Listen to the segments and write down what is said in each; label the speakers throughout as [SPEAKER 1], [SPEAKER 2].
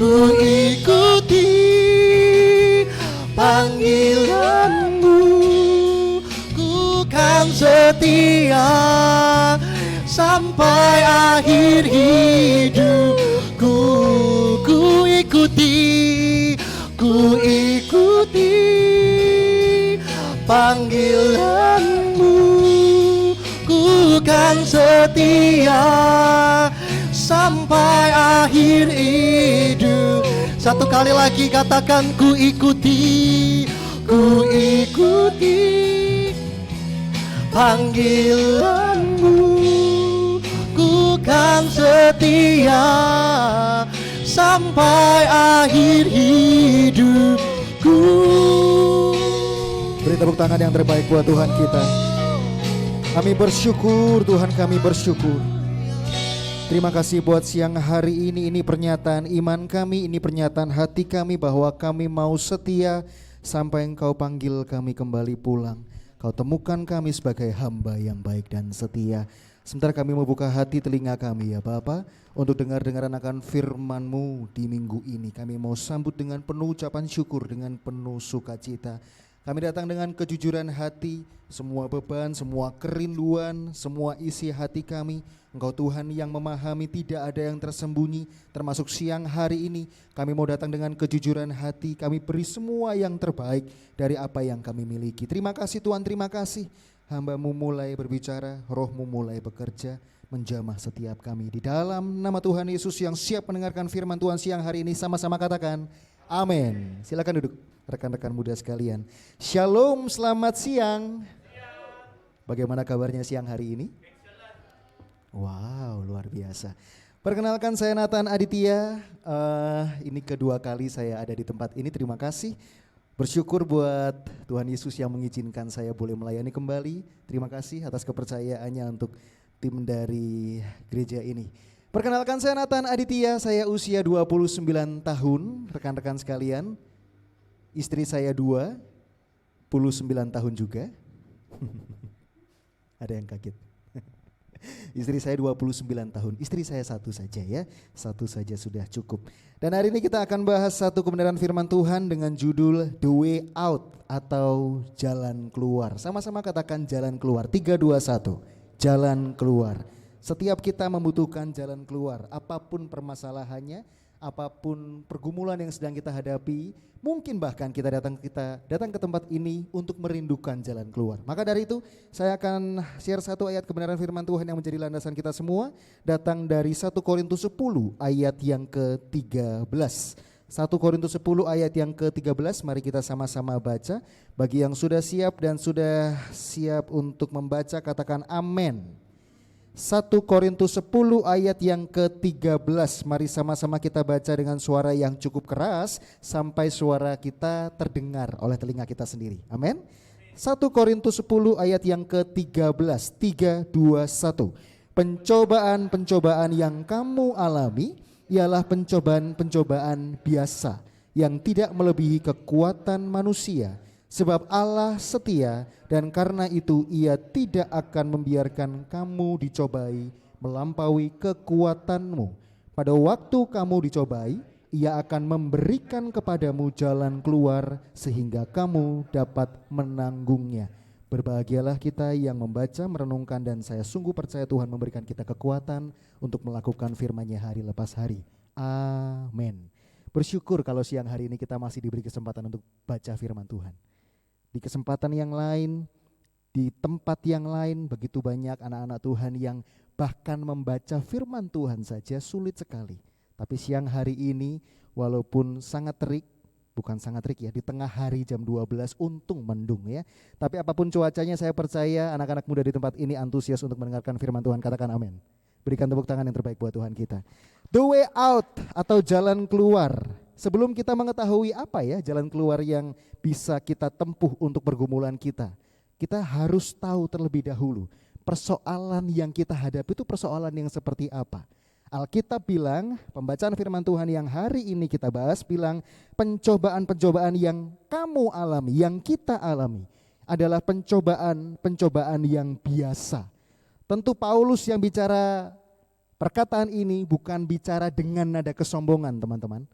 [SPEAKER 1] ku ikuti panggilanmu, ku kan setia sampai akhir hidupku. Ku ikuti panggilanmu, ku kan setia sampai akhir hidup. Satu kali lagi katakan, ku ikuti panggilanmu, ku kan setia sampai akhir hidupku.
[SPEAKER 2] Beri tepuk tangan yang terbaik buat Tuhan kita. Kami bersyukur Tuhan, kami bersyukur. Terima kasih buat siang hari ini pernyataan iman kami, ini pernyataan hati kami bahwa kami mau setia sampai Engkau panggil kami kembali pulang. Kau temukan kami sebagai hamba yang baik dan setia. Sementara kami membuka hati telinga kami ya Bapa, untuk dengar-dengaran akan firman-Mu di minggu ini. Kami mau sambut dengan penuh ucapan syukur, dengan penuh sukacita. Kami datang dengan kejujuran hati, semua beban, semua kerinduan, semua isi hati kami. Engkau Tuhan yang memahami, tidak ada yang tersembunyi. Termasuk siang hari ini kami mau datang dengan kejujuran hati. Kami beri semua yang terbaik dari apa yang kami miliki. Terima kasih Tuhan, terima kasih. Hamba-Mu mulai berbicara, Roh-Mu mulai bekerja, menjamah setiap kami. Di dalam nama Tuhan Yesus yang siap mendengarkan firman Tuhan siang hari ini, sama-sama katakan amin. Silakan duduk rekan-rekan muda sekalian. Shalom, selamat siang. Bagaimana kabarnya siang hari ini? Wow, luar biasa. Perkenalkan, saya Nathan Aditya. Ini kedua kali saya ada di tempat ini. Terima kasih. Bersyukur buat Tuhan Yesus yang mengizinkan saya boleh melayani kembali. Terima kasih atas kepercayaannya untuk tim dari gereja ini. Perkenalkan, saya Nathan Aditya. Saya usia 29 tahun, rekan-rekan sekalian. Istri saya 29 tahun juga. Ada yang kaget. Istri saya 29 tahun, istri saya satu saja ya, satu saja sudah cukup. Dan hari ini kita akan bahas satu kebenaran firman Tuhan dengan judul The Way Out atau Jalan Keluar. Sama-sama katakan jalan keluar, 3, 2, 1, jalan keluar. Setiap kita membutuhkan jalan keluar, apapun permasalahannya, apapun pergumulan yang sedang kita hadapi, mungkin bahkan kita datang ke tempat ini untuk merindukan jalan keluar. Maka dari itu saya akan share satu ayat kebenaran firman Tuhan yang menjadi landasan kita semua, datang dari 1 Korintus 10 ayat yang ke-13. 1 Korintus 10 ayat yang ke-13, mari kita sama-sama baca. Bagi yang sudah siap dan sudah siap untuk membaca, katakan amin. 1 Korintus 10 ayat yang ke-13. Mari sama-sama kita baca dengan suara yang cukup keras sampai suara kita terdengar oleh telinga kita sendiri. Amin. 1 Korintus 10 ayat yang ke-13. 3, 2, 1. Pencobaan-pencobaan yang kamu alami ialah pencobaan-pencobaan biasa yang tidak melebihi kekuatan manusia. Sebab Allah setia dan karena itu Ia tidak akan membiarkan kamu dicobai melampaui kekuatanmu. Pada waktu kamu dicobai, Ia akan memberikan kepadamu jalan keluar sehingga kamu dapat menanggungnya. Berbahagialah kita yang membaca, merenungkan, dan saya sungguh percaya Tuhan memberikan kita kekuatan untuk melakukan firman-Nya hari lepas hari. Amin. Bersyukur kalau siang hari ini kita masih diberi kesempatan untuk baca firman Tuhan. Di kesempatan yang lain, di tempat yang lain, begitu banyak anak-anak Tuhan yang bahkan membaca firman Tuhan saja sulit sekali. Tapi siang hari ini walaupun sangat terik, bukan sangat terik ya, di tengah hari jam 12 untung mendung ya. Tapi apapun cuacanya saya percaya anak-anak muda di tempat ini antusias untuk mendengarkan firman Tuhan, katakan amin. Berikan tepuk tangan yang terbaik buat Tuhan kita. The way out atau jalan keluar. Sebelum kita mengetahui apa ya jalan keluar yang bisa kita tempuh untuk pergumulan kita harus tahu terlebih dahulu persoalan yang kita hadapi itu persoalan yang seperti apa. Alkitab bilang, pembacaan firman Tuhan yang hari ini kita bahas bilang, pencobaan-pencobaan yang kamu alami, yang kita alami adalah pencobaan-pencobaan yang biasa. Tentu Paulus yang bicara perkataan ini bukan bicara dengan nada kesombongan, teman-teman.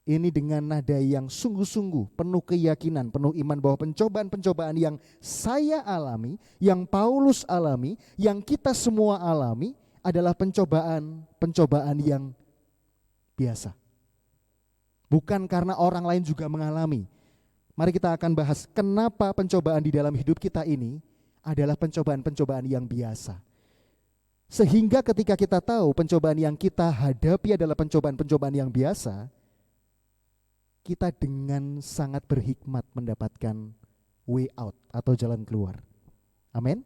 [SPEAKER 2] ini dengan nada yang sungguh-sungguh, penuh keyakinan, penuh iman bahwa pencobaan-pencobaan yang saya alami, yang Paulus alami, yang kita semua alami adalah pencobaan-pencobaan yang biasa. Bukan karena orang lain juga mengalami. Mari kita akan bahas kenapa pencobaan di dalam hidup kita ini adalah pencobaan-pencobaan yang biasa. Sehingga ketika kita tahu pencobaan yang kita hadapi adalah pencobaan-pencobaan yang biasa, kita dengan sangat berhikmat mendapatkan way out atau jalan keluar. Amin.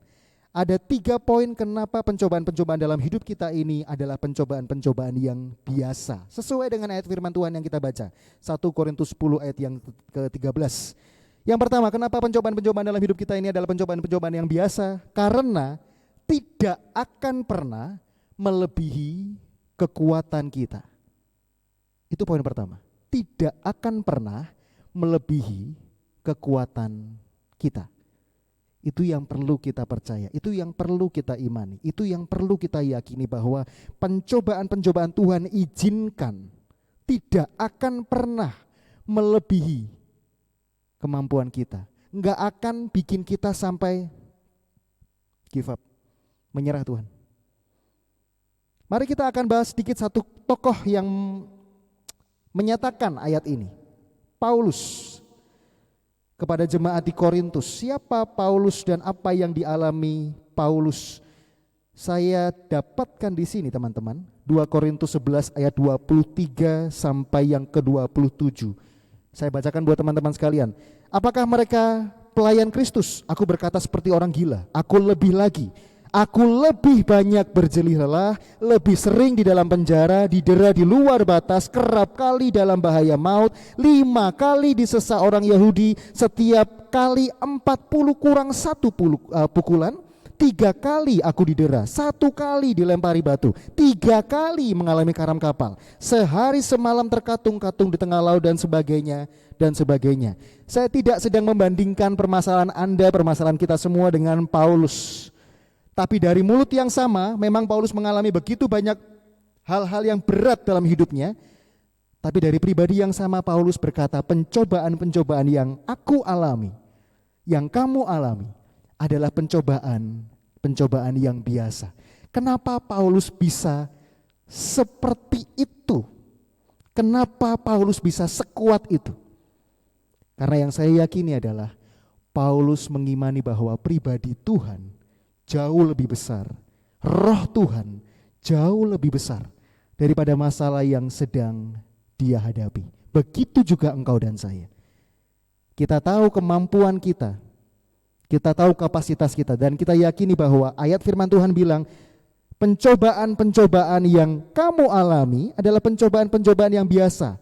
[SPEAKER 2] Ada 3 poin kenapa pencobaan-pencobaan dalam hidup kita ini adalah pencobaan-pencobaan yang biasa. Sesuai dengan ayat firman Tuhan yang kita baca. 1 Korintus 10 ayat yang ke-13. Yang pertama, kenapa pencobaan-pencobaan dalam hidup kita ini adalah pencobaan-pencobaan yang biasa? Karena tidak akan pernah melebihi kekuatan kita. Itu poin pertama. Tidak akan pernah melebihi kekuatan kita. Itu yang perlu kita percaya, itu yang perlu kita imani, itu yang perlu kita yakini bahwa pencobaan-pencobaan Tuhan izinkan tidak akan pernah melebihi kemampuan kita. Enggak akan bikin kita sampai give up, menyerah Tuhan. Mari kita akan bahas sedikit satu tokoh yang menyatakan ayat ini. Paulus kepada jemaat di Korintus. Siapa Paulus dan apa yang dialami Paulus? Saya dapatkan di sini teman-teman. 2 Korintus 11 ayat 23 sampai yang ke-27. Saya bacakan buat teman-teman sekalian. Apakah mereka pelayan Kristus? Aku berkata seperti orang gila. Aku lebih lagi. Aku lebih banyak berjelih lelah, lebih sering di dalam penjara, didera di luar batas, kerap kali dalam bahaya maut, 5 kali disesa orang Yahudi, setiap kali 40 kurang 1 pukulan, 3 kali aku didera, 1 kali dilempari batu, 3 kali mengalami karam kapal, sehari semalam terkatung-katung di tengah laut dan sebagainya, dan sebagainya. Saya tidak sedang membandingkan permasalahan Anda, permasalahan kita semua dengan Paulus. Tapi dari mulut yang sama, memang Paulus mengalami begitu banyak hal-hal yang berat dalam hidupnya. Tapi dari pribadi yang sama, Paulus berkata, pencobaan-pencobaan yang aku alami, yang kamu alami, adalah pencobaan yang biasa. Kenapa Paulus bisa seperti itu? Kenapa Paulus bisa sekuat itu? Karena yang saya yakini adalah Paulus mengimani bahwa pribadi Tuhan jauh lebih besar, roh Tuhan jauh lebih besar daripada masalah yang sedang dia hadapi. Begitu juga engkau dan saya. Kita tahu kemampuan kita tahu kapasitas kita, dan kita yakini bahwa ayat firman Tuhan bilang pencobaan-pencobaan yang kamu alami adalah pencobaan-pencobaan yang biasa.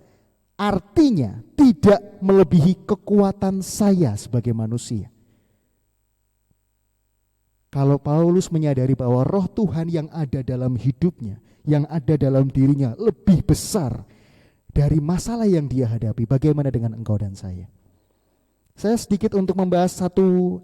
[SPEAKER 2] Artinya tidak melebihi kekuatan saya sebagai manusia. Kalau Paulus menyadari bahwa roh Tuhan yang ada dalam hidupnya, yang ada dalam dirinya lebih besar dari masalah yang dia hadapi, bagaimana dengan engkau dan saya? Saya sedikit untuk membahas satu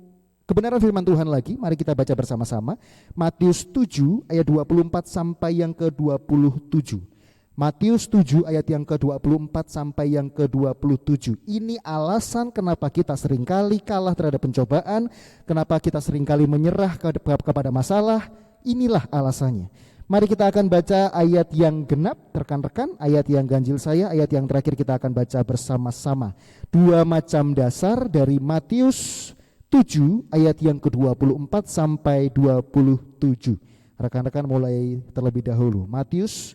[SPEAKER 2] kebenaran firman Tuhan lagi. Mari kita baca bersama-sama Matius 7 ayat 24 sampai yang ke-27. Matius 7 ayat yang ke-24 sampai yang ke-27. Ini alasan kenapa kita seringkali kalah terhadap pencobaan, kenapa kita seringkali menyerah kepada masalah. Inilah alasannya. Mari kita akan baca ayat yang genap, rekan-rekan, ayat yang ganjil saya, ayat yang terakhir kita akan baca bersama-sama. 2 macam dasar dari Matius 7 ayat yang ke-24 sampai 27. Rekan-rekan mulai terlebih dahulu. Matius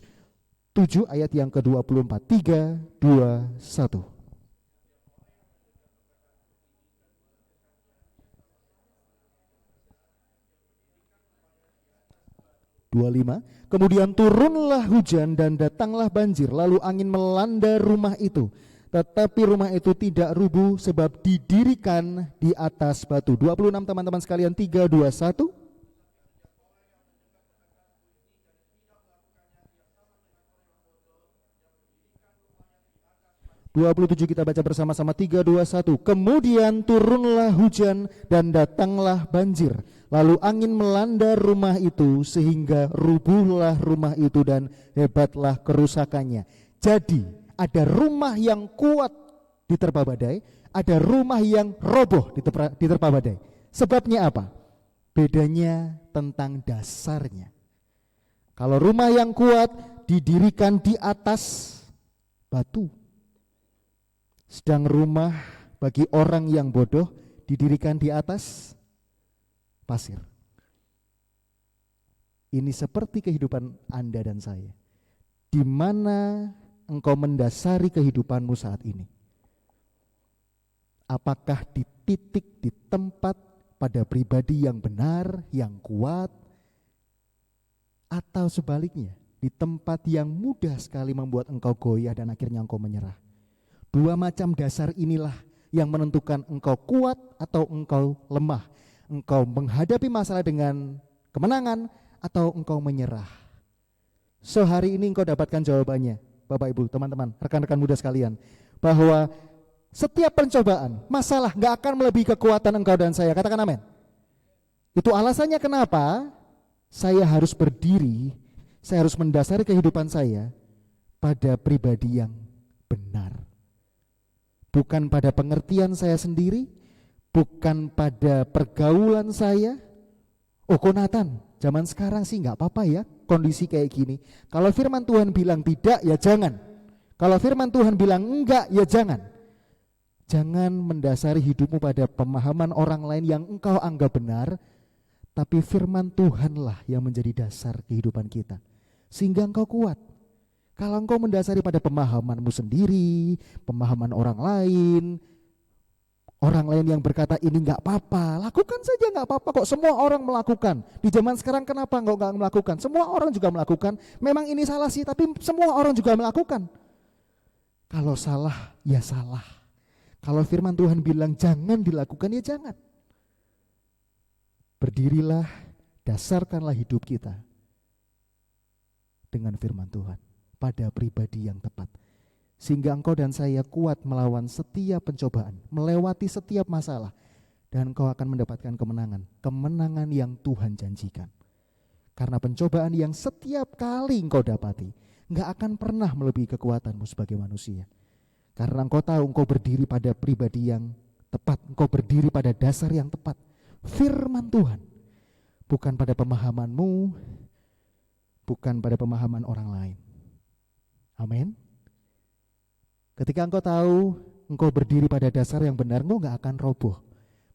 [SPEAKER 2] 7 ayat yang ke-24. 3, 2, 1. Kemudian turunlah hujan dan datanglah banjir, lalu angin melanda rumah itu. Tetapi rumah itu tidak rubuh sebab didirikan di atas batu. 26 teman-teman sekalian, 3, 2, 1. 27 kita baca bersama-sama, 3, 2, 1. Kemudian turunlah hujan dan datanglah banjir. Lalu angin melanda rumah itu sehingga rubuhlah rumah itu dan hebatlah kerusakannya. Jadi Ada rumah yang kuat diterpa badai, ada rumah yang roboh diterpa badai. Sebabnya apa? Bedanya tentang dasarnya. Kalau rumah yang kuat didirikan di atas batu, sedang rumah bagi orang yang bodoh didirikan di atas pasir. Ini seperti kehidupan Anda dan saya. Di mana engkau mendasari kehidupanmu saat ini? Apakah di titik, di tempat, pada pribadi yang benar, yang kuat, atau sebaliknya di tempat yang mudah sekali membuat engkau goyah dan akhirnya engkau menyerah? Dua macam dasar inilah yang menentukan engkau kuat atau engkau lemah. Engkau menghadapi masalah dengan kemenangan atau engkau menyerah. So hari ini engkau dapatkan jawabannya, Bapak Ibu, teman-teman, rekan-rekan muda sekalian, bahwa setiap pencobaan, masalah gak akan melebihi kekuatan engkau dan saya. Katakan amin. Itu alasannya kenapa saya harus berdiri, saya harus mendasari kehidupan saya pada pribadi yang benar. Bukan pada pengertian saya sendiri, bukan pada pergaulan saya. Oh kok Nathan, zaman sekarang sih gak apa-apa ya kondisi kayak gini. Kalau firman Tuhan bilang tidak, ya jangan. Kalau firman Tuhan bilang enggak, ya jangan. Jangan mendasari hidupmu pada pemahaman orang lain yang engkau anggap benar, tapi firman Tuhanlah yang menjadi dasar kehidupan kita, sehingga engkau kuat. Kalau engkau mendasari pada pemahamanmu sendiri, pemahaman orang lain yang berkata ini enggak apa-apa, lakukan saja enggak apa-apa kok, semua orang melakukan. Di zaman sekarang kenapa engkau enggak melakukan? Semua orang juga melakukan. Memang ini salah sih, tapi semua orang juga melakukan. Kalau salah, ya salah. Kalau firman Tuhan bilang jangan dilakukan, ya jangan. Berdirilah, dasarkanlah hidup kita dengan firman Tuhan pada pribadi yang tepat, sehingga engkau dan saya kuat melawan setiap pencobaan, melewati setiap masalah, dan engkau akan mendapatkan kemenangan, kemenangan yang Tuhan janjikan. Karena pencobaan yang setiap kali engkau dapati enggak akan pernah melebihi kekuatanmu sebagai manusia. Karena engkau tahu engkau berdiri pada pribadi yang tepat, engkau berdiri pada dasar yang tepat, firman Tuhan, bukan pada pemahamanmu, bukan pada pemahaman orang lain. Amin. Ketika engkau tahu engkau berdiri pada dasar yang benar, engkau gak akan roboh,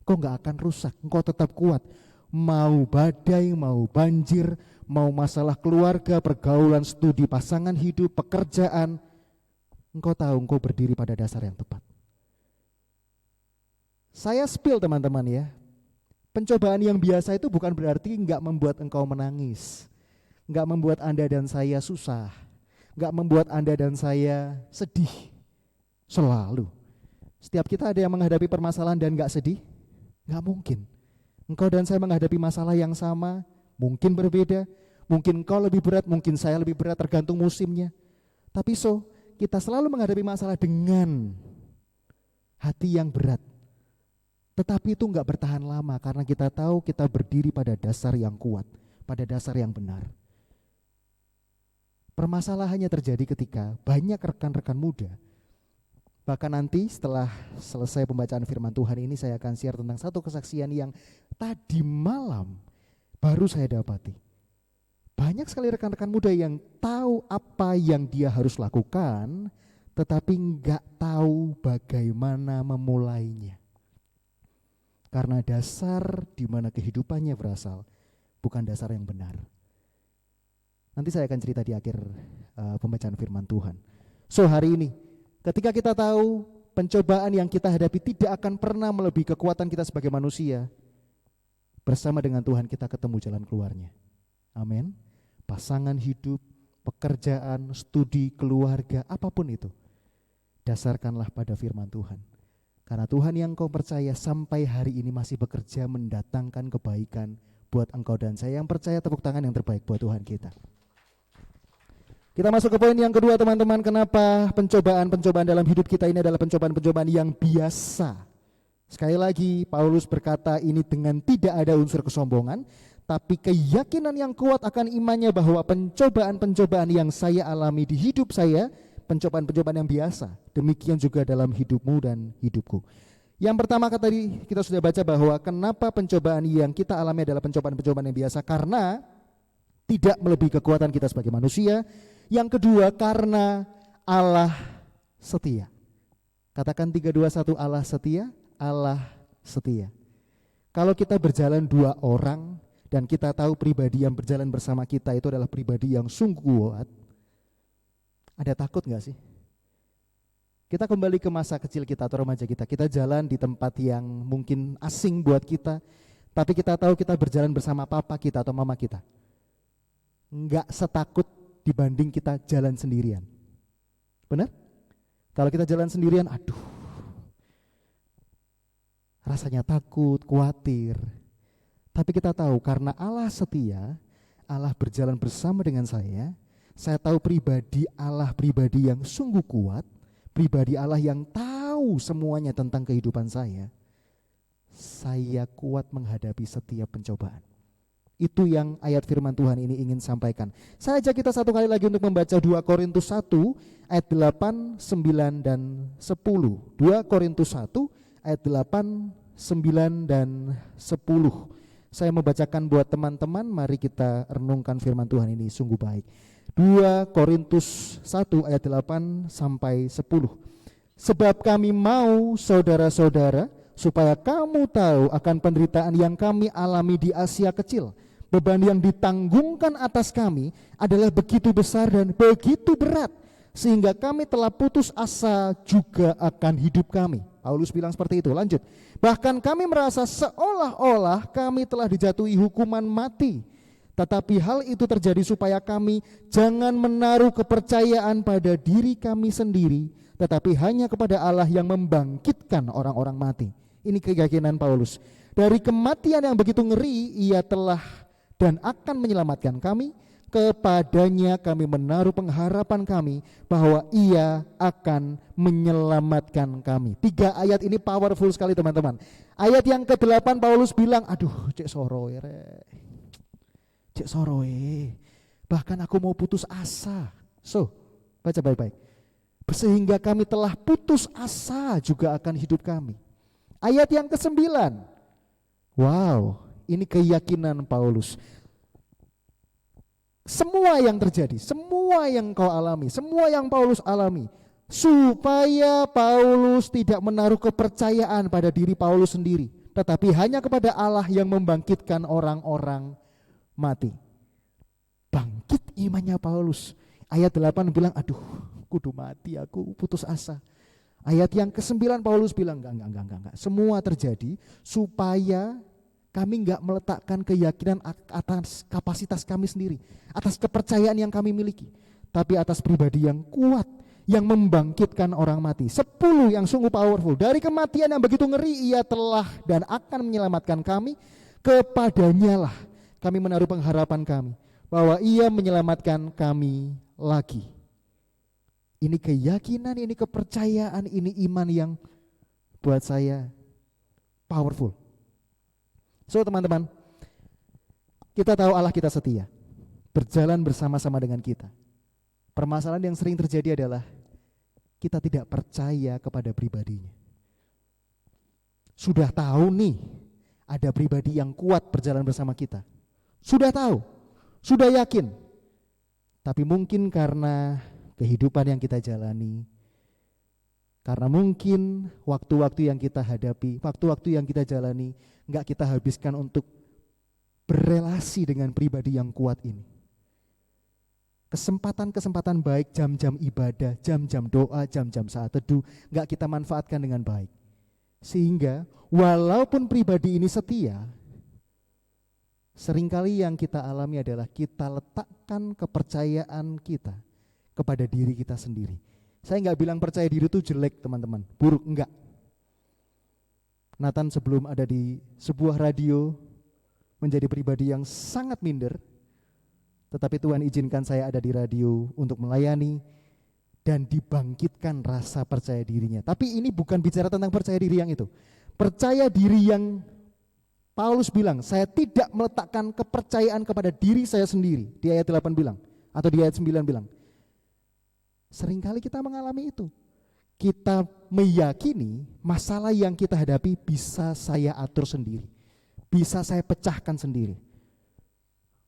[SPEAKER 2] engkau gak akan rusak, engkau tetap kuat. Mau badai, mau banjir, mau masalah keluarga, pergaulan, studi, pasangan hidup, pekerjaan, engkau tahu engkau berdiri pada dasar yang tepat. Saya spill teman-teman ya, pencobaan yang biasa itu bukan berarti enggak membuat engkau menangis, enggak membuat Anda dan saya susah, enggak membuat Anda dan saya sedih selalu. Setiap kita ada yang menghadapi permasalahan dan enggak sedih? Enggak mungkin. Engkau dan saya menghadapi masalah yang sama, mungkin berbeda, mungkin engkau lebih berat, mungkin saya lebih berat, tergantung musimnya. Tapi kita selalu menghadapi masalah dengan hati yang berat. Tetapi itu enggak bertahan lama karena kita tahu kita berdiri pada dasar yang kuat, pada dasar yang benar. Permasalahannya terjadi ketika banyak rekan-rekan muda, bahkan nanti setelah selesai pembacaan firman Tuhan ini saya akan share tentang satu kesaksian yang tadi malam baru saya dapati. Banyak sekali rekan-rekan muda yang tahu apa yang dia harus lakukan, tetapi enggak tahu bagaimana memulainya. Karena dasar di mana kehidupannya berasal bukan dasar yang benar. Nanti saya akan cerita di akhir pembacaan firman Tuhan. So hari ini, ketika kita tahu pencobaan yang kita hadapi tidak akan pernah melebihi kekuatan kita sebagai manusia, bersama dengan Tuhan kita ketemu jalan keluarnya. Amin. Pasangan hidup, pekerjaan, studi, keluarga, apapun itu, dasarkanlah pada firman Tuhan. Karena Tuhan yang kau percaya sampai hari ini masih bekerja mendatangkan kebaikan buat engkau dan saya. Yang percaya tepuk tangan yang terbaik buat Tuhan kita. Kita masuk ke poin yang kedua teman-teman. Kenapa pencobaan-pencobaan dalam hidup kita ini adalah pencobaan-pencobaan yang biasa. Sekali lagi Paulus berkata ini dengan tidak ada unsur kesombongan, tapi keyakinan yang kuat akan imannya bahwa pencobaan-pencobaan yang saya alami di hidup saya pencobaan-pencobaan yang biasa. Demikian juga dalam hidupmu dan hidupku. Yang pertama tadi kita sudah baca bahwa kenapa pencobaan yang kita alami adalah pencobaan-pencobaan yang biasa, karena tidak melebihi kekuatan kita sebagai manusia. Yang kedua, karena Allah setia. Katakan 3, 2, 1, Allah setia, Allah setia. Kalau kita berjalan 2 orang dan kita tahu pribadi yang berjalan bersama kita itu adalah pribadi yang sungguh kuat, ada takut gak sih? Kita kembali ke masa kecil kita atau remaja kita. Kita jalan di tempat yang mungkin asing buat kita, tapi kita tahu kita berjalan bersama papa kita atau mama kita. Enggak setakut dibanding kita jalan sendirian. Benar? Kalau kita jalan sendirian, aduh, rasanya takut, khawatir. Tapi kita tahu karena Allah setia, Allah berjalan bersama dengan saya tahu pribadi Allah pribadi yang sungguh kuat, pribadi Allah yang tahu semuanya tentang kehidupan saya kuat menghadapi setiap pencobaan. Itu yang ayat firman Tuhan ini ingin sampaikan. Saya ajak kita satu kali lagi untuk membaca 2 Korintus 1 ayat 8, 9, dan 10. 2 Korintus 1 ayat 8, 9, dan 10. Saya membacakan buat teman-teman, mari kita renungkan firman Tuhan ini sungguh baik. 2 Korintus 1 ayat 8 sampai 10. Sebab kami mau saudara-saudara supaya kamu tahu akan penderitaan yang kami alami di Asia Kecil. Beban yang ditanggungkan atas kami adalah begitu besar dan begitu berat, sehingga kami telah putus asa juga akan hidup kami. Paulus bilang seperti itu. Lanjut. Bahkan kami merasa seolah-olah kami telah dijatuhi hukuman mati. Tetapi hal itu terjadi supaya kami jangan menaruh kepercayaan pada diri kami sendiri, tetapi hanya kepada Allah yang membangkitkan orang-orang mati. Ini keyakinan Paulus. Dari kematian yang begitu ngeri, ia telah dan akan menyelamatkan kami. Kepadanya kami menaruh pengharapan kami bahwa ia akan menyelamatkan kami. 3 ayat ini powerful sekali teman-teman. Ayat yang ke-8 Paulus bilang, aduh cek soroe cek soroe, bahkan aku mau putus asa. So, baca baik-baik. Sehingga kami telah putus asa juga akan hidup kami. Ayat yang ke-9. Wow, ini keyakinan Paulus. Semua yang terjadi, semua yang kau alami, semua yang Paulus alami, supaya Paulus tidak menaruh kepercayaan pada diri Paulus sendiri, tetapi hanya kepada Allah yang membangkitkan orang-orang mati. Bangkit imannya Paulus. Ayat 8 bilang, aduh kudu mati aku, putus asa. Ayat yang ke-9 Paulus bilang, enggak. Semua terjadi supaya kami enggak meletakkan keyakinan atas kapasitas kami sendiri, atas kepercayaan yang kami miliki, tapi atas pribadi yang kuat, yang membangkitkan orang mati. 10 yang sungguh powerful. Dari kematian yang begitu ngeri, ia telah dan akan menyelamatkan kami. Kepadanya lah kami menaruh pengharapan kami, bahwa ia menyelamatkan kami lagi. Ini keyakinan, ini kepercayaan, ini iman yang buat saya powerful. So teman-teman, kita tahu Allah kita setia, berjalan bersama-sama dengan kita. Permasalahan yang sering terjadi adalah kita tidak percaya kepada pribadinya. Sudah tahu nih, ada pribadi yang kuat berjalan bersama kita. Sudah tahu, sudah yakin. Tapi mungkin karena kehidupan yang kita jalani, karena mungkin waktu-waktu yang kita hadapi, waktu-waktu yang kita jalani, enggak kita habiskan untuk berelasi dengan pribadi yang kuat ini. Kesempatan-kesempatan baik, jam-jam ibadah, jam-jam doa, jam-jam saat teduh, enggak kita manfaatkan dengan baik. Sehingga walaupun pribadi ini setia, seringkali yang kita alami adalah kita letakkan kepercayaan kita kepada diri kita sendiri. Saya enggak bilang percaya diri itu jelek teman-teman, buruk, enggak. Nathan sebelum ada di sebuah radio menjadi pribadi yang sangat minder, tetapi Tuhan izinkan saya ada di radio untuk melayani dan dibangkitkan rasa percaya dirinya. Tapi ini bukan bicara tentang percaya diri yang itu. Percaya diri yang Paulus bilang, saya tidak meletakkan kepercayaan kepada diri saya sendiri. Di ayat 8 bilang, atau di ayat 9 bilang, Seringkali kita mengalami itu. Kita meyakini masalah yang kita hadapi bisa saya atur sendiri, bisa saya pecahkan sendiri.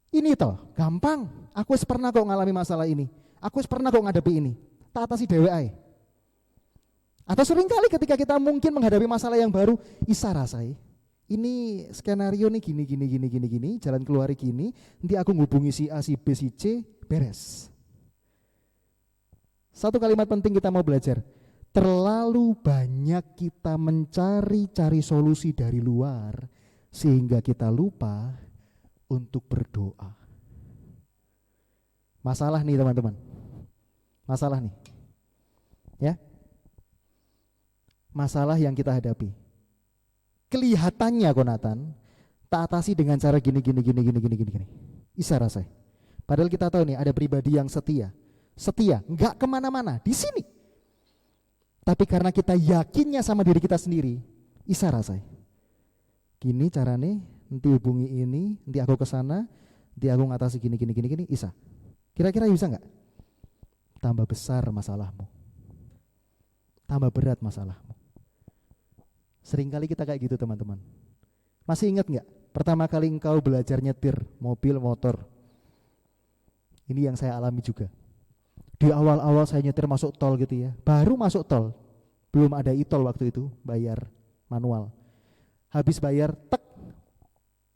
[SPEAKER 2] Ini toh gampang, aku pernah kok ngalami masalah ini, aku pernah kok ngadepi ini, tak atasi dewe ae. Atau seringkali ketika kita mungkin menghadapi masalah yang baru, isa rasai, ini skenario nih gini, jalan keluar gini, nanti aku ngubungi si A, si B, si C, beres. Satu kalimat penting kita mau belajar, terlalu banyak kita mencari solusi dari luar sehingga kita lupa untuk berdoa. Masalah nih teman-teman, masalah nih, ya, masalah yang kita hadapi. Kelihatannya Konatan tak atasi dengan cara gini. Isa rasai. Padahal kita tahu nih ada pribadi yang setia, nggak kemana-mana di sini. Tapi karena kita yakinnya sama diri kita sendiri, isa rasai. Gini carane, nanti hubungi ini, nanti aku kesana, nanti aku ngatasi gini, isa. Kira-kira bisa nggak? Tambah besar masalahmu, tambah berat masalahmu. Seringkali kita kayak gitu teman-teman. Masih ingat nggak? Pertama kali engkau belajar nyetir mobil, motor. Ini yang saya alami juga. Di awal-awal saya nyetir masuk tol gitu ya, baru masuk tol, belum ada e-tol waktu itu, bayar manual. Habis bayar, tek,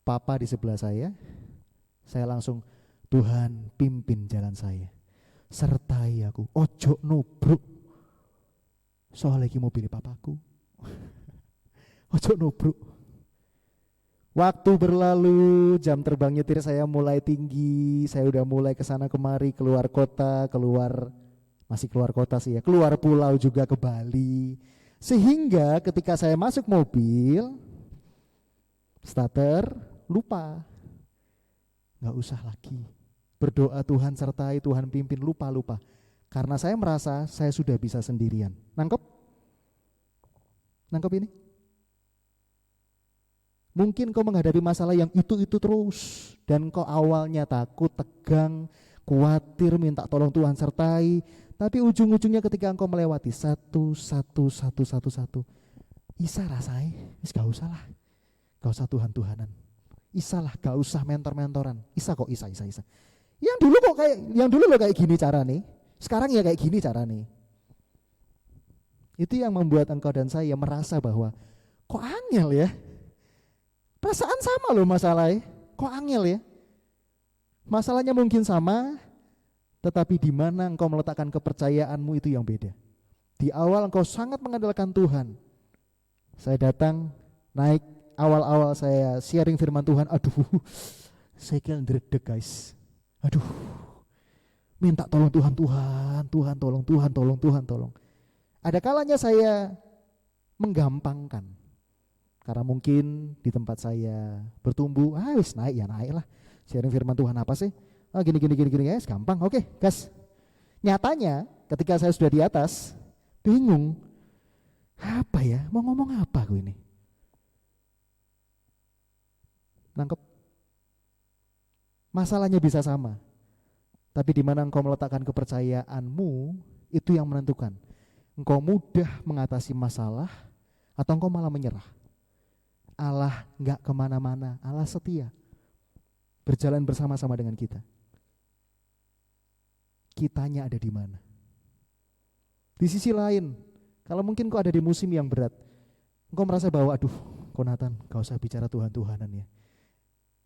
[SPEAKER 2] papa di sebelah saya langsung, Tuhan pimpin jalan saya, sertai aku, ojo nubruk, soalnya iki mobil papaku, ojo nubruk. Waktu berlalu, jam terbang nyetir saya mulai tinggi, saya udah mulai kesana kemari, keluar kota, masih keluar kota sih ya, keluar pulau juga ke Bali. Sehingga ketika saya masuk mobil, starter, lupa. Gak usah lagi berdoa Tuhan sertai, Tuhan pimpin, lupa. Karena saya merasa saya sudah bisa sendirian. Nangkep? Nangkep ini? Mungkin kau menghadapi masalah yang itu terus, dan kau awalnya takut, tegang, khawatir, minta tolong Tuhan sertai, tapi ujung-ujungnya ketika engkau melewati satu, isa rasai, gak usah lah, gak usah Tuhan-Tuhanan, isa lah, gak usah mentor-mentoran, isa. Yang dulu lo kayak gini cara nih, sekarang ya kayak gini cara nih. Itu yang membuat engkau dan saya merasa bahwa kok angel ya. Perasaan sama loh masalahnya, kok angel ya? Masalahnya mungkin sama, tetapi di mana engkau meletakkan kepercayaanmu itu yang beda. Di awal engkau sangat mengandalkan Tuhan. Saya datang, naik, awal-awal saya sharing firman Tuhan, aduh, saya kira ndredeg guys. Aduh, minta tolong Tuhan tolong. Ada kalanya saya menggampangkan. Karena mungkin di tempat saya bertumbuh, wis naik lah. Sharing firman Tuhan apa sih? Gini guys, gampang. Oke, gas. Nyatanya ketika saya sudah di atas, bingung. Apa ya? Mau ngomong apa gue ini? Nangkep? Masalahnya bisa sama. Tapi di mana engkau meletakkan kepercayaanmu, itu yang menentukan. Engkau mudah mengatasi masalah atau engkau malah menyerah. Allah gak kemana-mana, Allah setia, berjalan bersama-sama dengan kita. Kitanya ada di mana? Di sisi lain, kalau mungkin kau ada di musim yang berat, engkau merasa bahwa aduh, Konatan, gak usah bicara Tuhan-Tuhanan ya.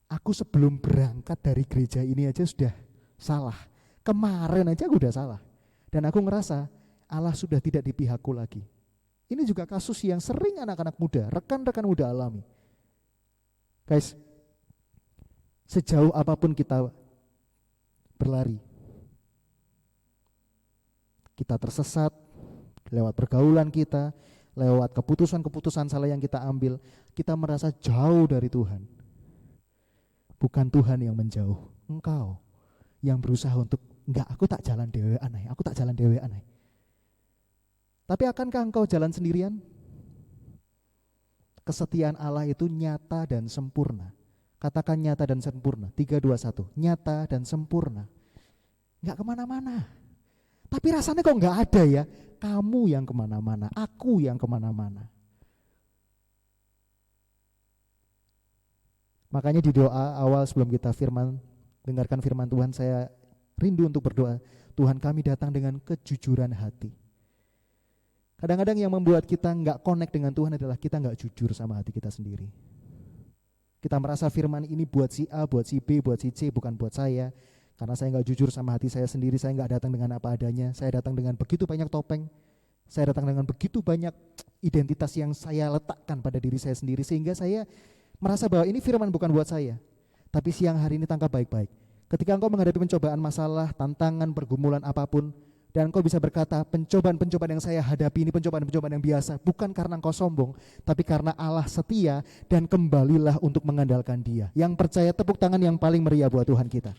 [SPEAKER 2] Aku sebelum berangkat dari gereja ini aja sudah salah. Kemarin aja aku udah salah. Dan aku ngerasa Allah sudah tidak di pihakku lagi. Ini juga kasus yang sering anak-anak muda, rekan-rekan muda alami. Guys, sejauh apapun kita berlari, kita tersesat lewat pergaulan kita, lewat keputusan-keputusan salah yang kita ambil, kita merasa jauh dari Tuhan. Bukan Tuhan yang menjauh, engkau yang berusaha untuk, aku tak jalan dewean. Tapi akankah engkau jalan sendirian? Kesetiaan Allah itu nyata dan sempurna. Katakan nyata dan sempurna. 3, 2, 1. Nyata dan sempurna. Enggak kemana-mana. Tapi rasanya kok nggak ada ya. Kamu yang kemana-mana, aku yang kemana-mana. Makanya di doa awal sebelum kita dengarkan firman Tuhan, saya rindu untuk berdoa, Tuhan kami datang dengan kejujuran hati. Kadang-kadang yang membuat kita nggak connect dengan Tuhan adalah kita nggak jujur sama hati kita sendiri. Kita merasa firman ini buat si A, buat si B, buat si C, bukan buat saya. Karena saya nggak jujur sama hati saya sendiri, saya nggak datang dengan apa adanya. Saya datang dengan begitu banyak topeng. Saya datang dengan begitu banyak identitas yang saya letakkan pada diri saya sendiri, sehingga saya merasa bahwa ini firman bukan buat saya. Tapi siang hari ini tangkap baik-baik. Ketika engkau menghadapi pencobaan, masalah, tantangan, pergumulan apapun, dan engkau bisa berkata, pencobaan-pencobaan yang saya hadapi ini pencobaan-pencobaan yang biasa, bukan karena engkau sombong, tapi karena Allah setia, dan kembalilah untuk mengandalkan Dia. Yang percaya tepuk tangan yang paling meriah buat Tuhan kita.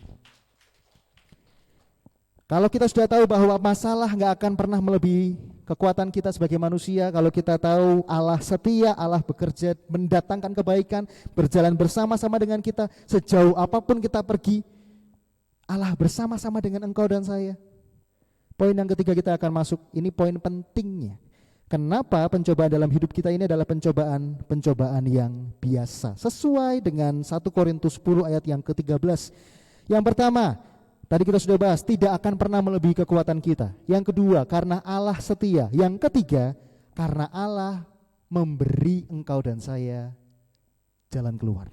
[SPEAKER 2] Kalau kita sudah tahu bahwa masalah gak akan pernah melebihi kekuatan kita sebagai manusia, kalau kita tahu Allah setia, Allah bekerja mendatangkan kebaikan, berjalan bersama-sama dengan kita, sejauh apapun kita pergi, Allah bersama-sama dengan engkau dan saya. Poin yang ketiga kita akan masuk, ini poin pentingnya. Kenapa pencobaan dalam hidup kita ini adalah pencobaan yang biasa, sesuai dengan 1 Korintus 10 ayat yang ke-13. Yang pertama, tadi kita sudah bahas, tidak akan pernah melebihi kekuatan kita. Yang kedua, karena Allah setia. Yang ketiga, karena Allah memberi engkau dan saya jalan keluar.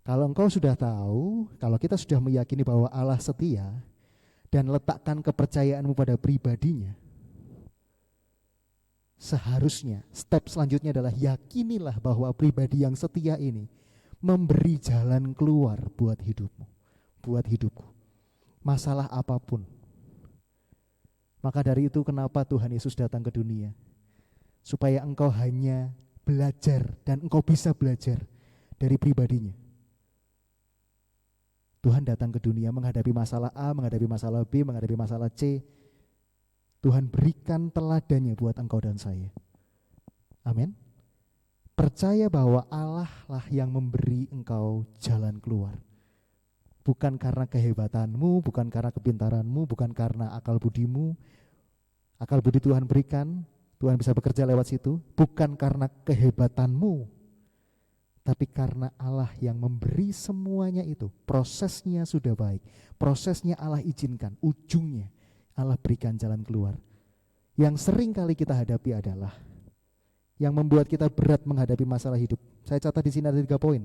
[SPEAKER 2] Kalau engkau sudah tahu, kalau kita sudah meyakini bahwa Allah setia dan letakkan kepercayaanmu pada pribadinya, seharusnya step selanjutnya adalah yakinilah bahwa pribadi yang setia ini memberi jalan keluar buat hidupmu, buat hidupku, masalah apapun. Maka dari itu kenapa Tuhan Yesus datang ke dunia, supaya engkau hanya belajar dan engkau bisa belajar dari pribadinya. Tuhan datang ke dunia menghadapi masalah A, menghadapi masalah B, menghadapi masalah C. Tuhan berikan teladannya buat engkau dan saya. Amin. Percaya bahwa Allah lah yang memberi engkau jalan keluar. Bukan karena kehebatanmu, bukan karena kepintaranmu, bukan karena akal budimu. Akal budi Tuhan berikan, Tuhan bisa bekerja lewat situ. Bukan karena kehebatanmu, tapi karena Allah yang memberi semuanya itu. Prosesnya sudah baik, prosesnya Allah izinkan, ujungnya Allah berikan jalan keluar. Yang sering kali kita hadapi adalah yang membuat kita berat menghadapi masalah hidup. Saya catat di sini ada 3 poin.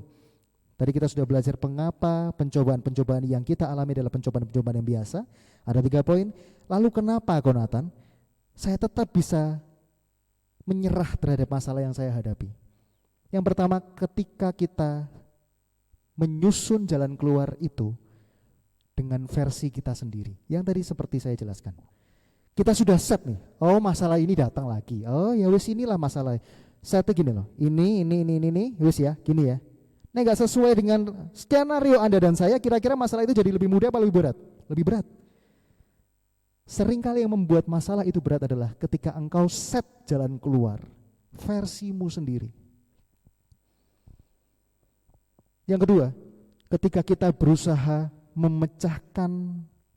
[SPEAKER 2] Tadi kita sudah belajar mengapa pencobaan-pencobaan yang kita alami adalah pencobaan-pencobaan yang biasa. Ada 3 poin. Lalu kenapa, Konatan, saya tetap bisa menyerah terhadap masalah yang saya hadapi? Yang pertama, ketika kita menyusun jalan keluar itu dengan versi kita sendiri. Yang tadi seperti saya jelaskan. Kita sudah set nih, oh masalah ini datang lagi, oh ya wis inilah masalah. Setnya gini loh, ini, wis ya, gini ya. Nah gak sesuai dengan skenario Anda dan saya, kira-kira masalah itu jadi lebih mudah apa lebih berat? Lebih berat. Seringkali yang membuat masalah itu berat adalah ketika engkau set jalan keluar, versimu sendiri. Yang kedua, ketika kita berusaha memecahkan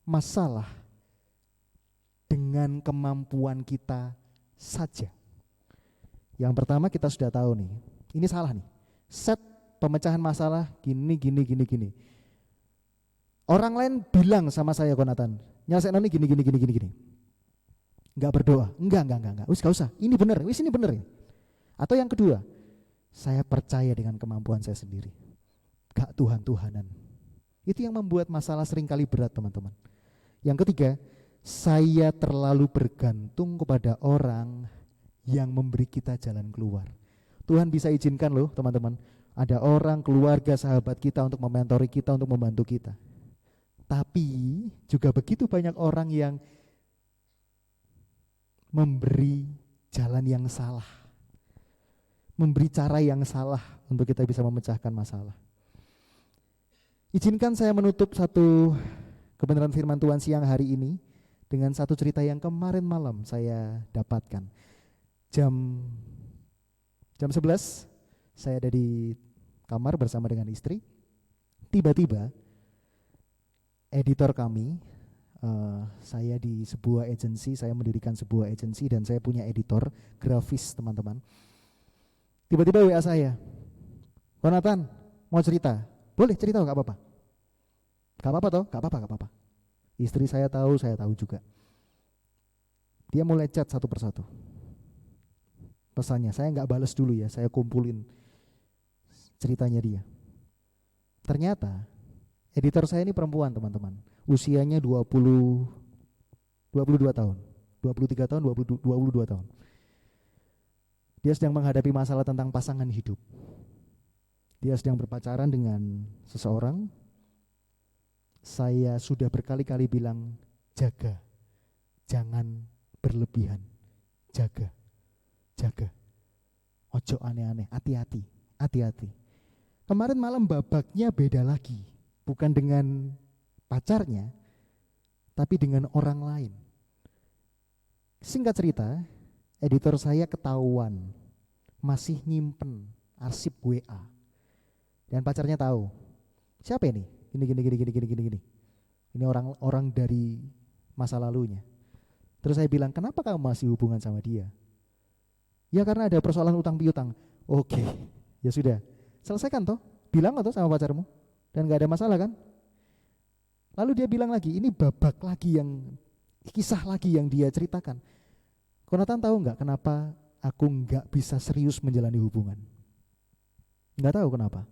[SPEAKER 2] masalah dengan kemampuan kita saja. Yang pertama kita sudah tahu nih, ini salah nih. Set pemecahan masalah gini. Orang lain bilang sama saya, Konatan, nyelesain ini gini. Enggak berdoa, enggak. Wis gak usah, ini bener. Atau yang kedua, saya percaya dengan kemampuan saya sendiri. Gak Tuhan-Tuhanan. Itu yang membuat masalah seringkali berat, teman-teman. Yang ketiga, saya terlalu bergantung kepada orang yang memberi kita jalan keluar. Tuhan bisa izinkan loh teman-teman, ada orang, keluarga, sahabat kita untuk mementori kita, untuk membantu kita. Tapi juga begitu banyak orang yang memberi jalan yang salah, memberi cara yang salah untuk kita bisa memecahkan masalah. Izinkan saya menutup satu kebenaran firman Tuhan siang hari ini dengan satu cerita yang kemarin malam saya dapatkan. Jam 11 saya ada di kamar bersama dengan istri. Tiba-tiba editor kami Saya di sebuah agensi, saya mendirikan sebuah agensi dan saya punya editor grafis teman-teman. Tiba-tiba WA saya, Konatan mau cerita, boleh cerita gak apa-apa. Gak apa-apa toh, gak apa-apa, gak apa-apa. Istri saya tahu juga. Dia mulai chat satu persatu. Pesannya, saya gak bales dulu ya, saya kumpulin ceritanya dia. Ternyata editor saya ini perempuan teman-teman, usianya 22 tahun, 23 tahun, 22 tahun. Dia sedang menghadapi masalah tentang pasangan hidup. Dia sedang berpacaran dengan seseorang. Saya sudah berkali-kali bilang, jaga, jangan berlebihan, jaga, ojo aneh-aneh, hati-hati, hati-hati. Kemarin malam babaknya beda lagi, bukan dengan pacarnya, tapi dengan orang lain. Singkat cerita, editor saya ketahuan masih nyimpen arsip WA, dan pacarnya tahu. Siapa ini? Gini. Ini orang dari masa lalunya. Terus saya bilang, kenapa kamu masih hubungan sama dia? Ya karena ada persoalan utang piutang. Oke, ya sudah. Selesaikan toh, bilang toh sama pacarmu, dan gak ada masalah kan? Lalu dia bilang lagi, ini babak lagi yang, kisah lagi yang dia ceritakan. Konatan tahu nggak kenapa aku nggak bisa serius menjalani hubungan? Nggak tahu kenapa.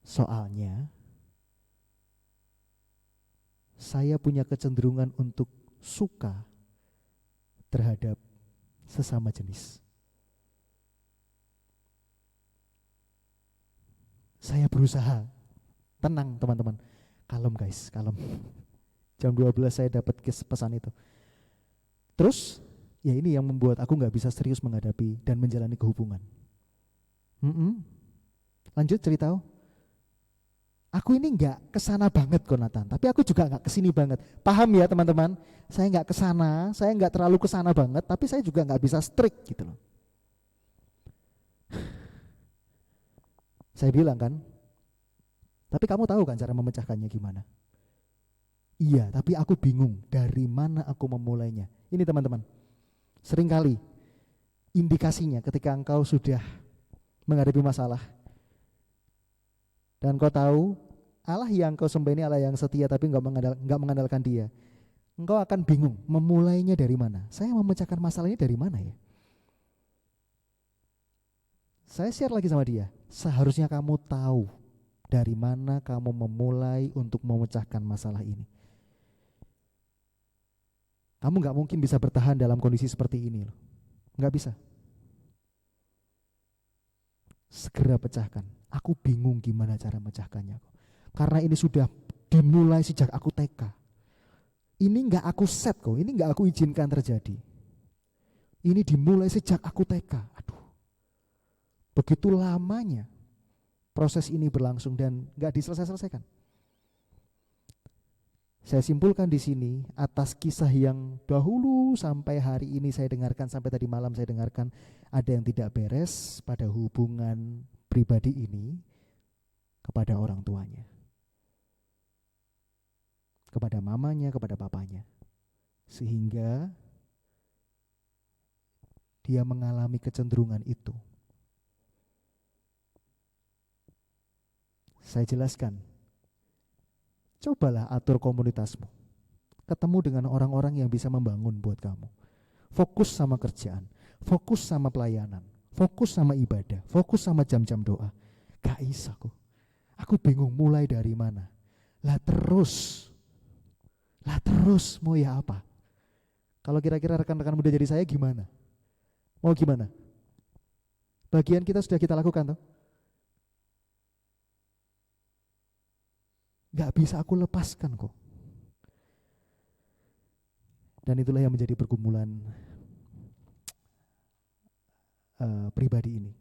[SPEAKER 2] Soalnya saya punya kecenderungan untuk suka terhadap sesama jenis. Saya berusaha tenang teman-teman, kalem guys, kalem. Jam 12 saya dapat pesan itu. Terus ya ini yang membuat aku nggak bisa serius menghadapi dan menjalani kehubungan. Lanjut cerita. Aku ini nggak kesana banget Konatan, tapi aku juga nggak kesini banget. Paham ya teman-teman? Saya nggak kesana, saya nggak terlalu kesana banget, tapi saya juga nggak bisa strict gitu loh. Saya bilang kan, tapi kamu tahu kan cara memecahkannya gimana? Iya, tapi aku bingung dari mana aku memulainya. Ini teman-teman, seringkali indikasinya ketika engkau sudah menghadapi masalah dan kau tahu Allah yang kau sembah ini Allah yang setia tapi enggak mengandalkan dia, engkau akan bingung memulainya dari mana. Saya memecahkan masalah ini dari mana ya? Saya share lagi sama dia, seharusnya kamu tahu dari mana kamu memulai untuk memecahkan masalah ini. Kamu gak mungkin bisa bertahan dalam kondisi seperti ini loh. Gak bisa. Segera pecahkan. Aku bingung gimana cara mecahkannya. Karena ini sudah dimulai sejak aku TK. Ini gak aku set kok, ini gak aku izinkan terjadi. Ini dimulai sejak aku TK. Aduh. Begitu lamanya proses ini berlangsung dan gak diselesaikan. Saya simpulkan di sini atas kisah yang dahulu sampai hari ini saya dengarkan, sampai tadi malam saya dengarkan, ada yang tidak beres pada hubungan pribadi ini kepada orang tuanya, kepada mamanya, kepada papanya, sehingga dia mengalami kecenderungan itu. Saya jelaskan, cobalah atur komunitasmu, ketemu dengan orang-orang yang bisa membangun buat kamu. Fokus sama kerjaan, fokus sama pelayanan, fokus sama ibadah, fokus sama jam-jam doa. Gak bisa aku bingung mulai dari mana. Lah terus mau ya apa? Kalau kira-kira rekan-rekan muda jadi saya gimana? Mau gimana? Bagian kita sudah kita lakukan toh? Gak bisa aku lepaskan kok. Dan itulah yang menjadi pergumulan pribadi ini.